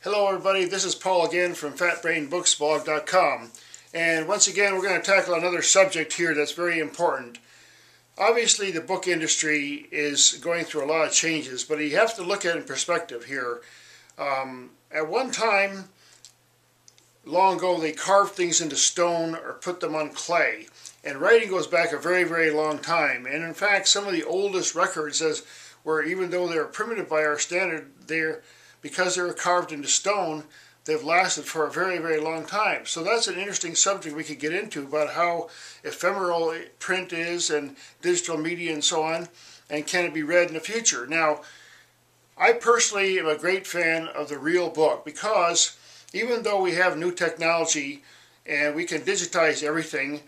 Hello everybody, this is Paul again from FatBrainBooksBlog.com, and once again we're going to tackle another subject here that's very important. Obviously the book industry is going through a lot of changes, but you have to look at it in perspective here. At one time, long ago, they carved things into stone or put them on clay, and writing goes back a very, very long time. And in fact, some of the oldest records, where even though they're primitive by our standard, because they were carved into stone, they've lasted for a very, very long time. So that's an interesting subject we could get into about how ephemeral print is and digital media and so on, and can it be read in the future. Now, I personally am a great fan of the real book because even though we have new technology and we can digitize everything,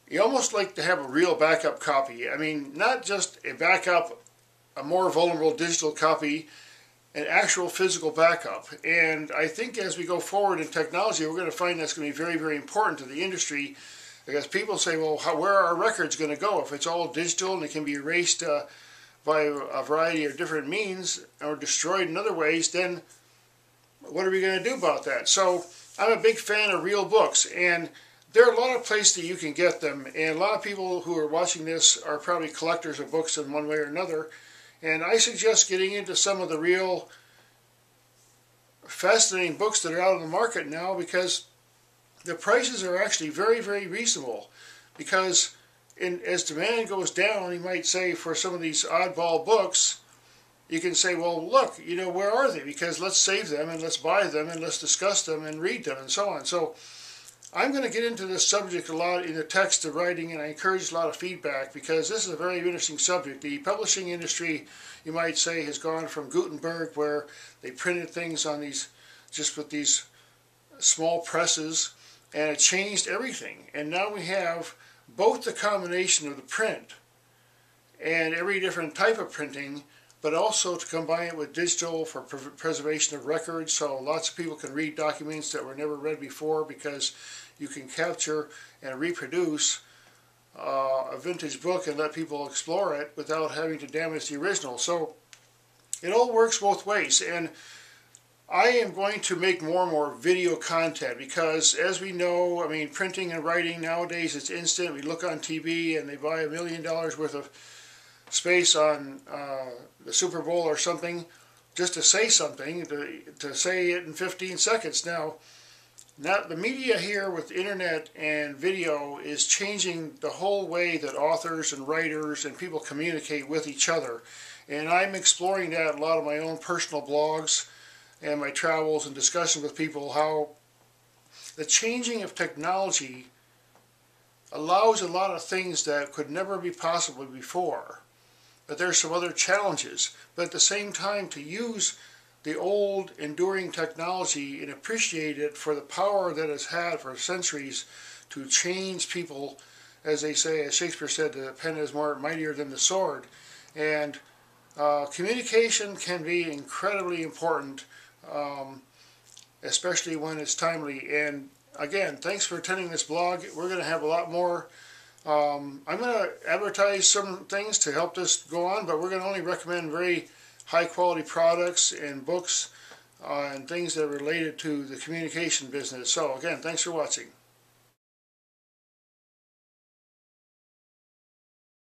you almost like to have a real backup copy. I mean, not just a backup, a more vulnerable digital copy, an actual physical backup. And I think as we go forward in technology, we're going to find that's going to be very, very important to the industry, because people say, well, where are our records going to go? If it's all digital and it can be erased by a variety of different means or destroyed in other ways, then what are we going to do about that? So I'm a big fan of real books, and there are a lot of places that you can get them, and a lot of people who are watching this are probably collectors of books in one way or another. And I suggest getting into some of the real fascinating books that are out on the market now, because the prices are actually very, very reasonable. Because as demand goes down, you might say for some of these oddball books, you can say, well, look, where are they? Because let's save them and let's buy them and let's discuss them and read them and so on. So I'm going to get into this subject a lot in the text of writing, and I encourage a lot of feedback because this is a very interesting subject. The publishing industry, you might say, has gone from Gutenberg, where they printed things on just with these small presses, and it changed everything. And now we have both the combination of the print and every different type of printing, but also to combine it with digital for preservation of records, so lots of people can read documents that were never read before, because you can capture and reproduce a vintage book and let people explore it without having to damage the original. So it all works both ways, and I am going to make more and more video content because, as we know, I mean, printing and writing nowadays, it's instant. We look on TV and they buy $1 million worth of space on the Super Bowl or something just to say something, to say it in 15 seconds. Now the media here with the internet and video is changing the whole way that authors and writers and people communicate with each other, and I'm exploring that in a lot of my own personal blogs and my travels and discussion with people, how the changing of technology allows a lot of things that could never be possible before. But there's some other challenges. But at the same time, to use the old enduring technology and appreciate it for the power that it's had for centuries to change people, as they say, as Shakespeare said, the pen is more mightier than the sword. And communication can be incredibly important, especially when it's timely. And again, thanks for attending this blog. We're going to have a lot more. I'm going to advertise some things to help this go on, but we're going to only recommend very high quality products and books and things that are related to the communication business. So again, thanks for watching.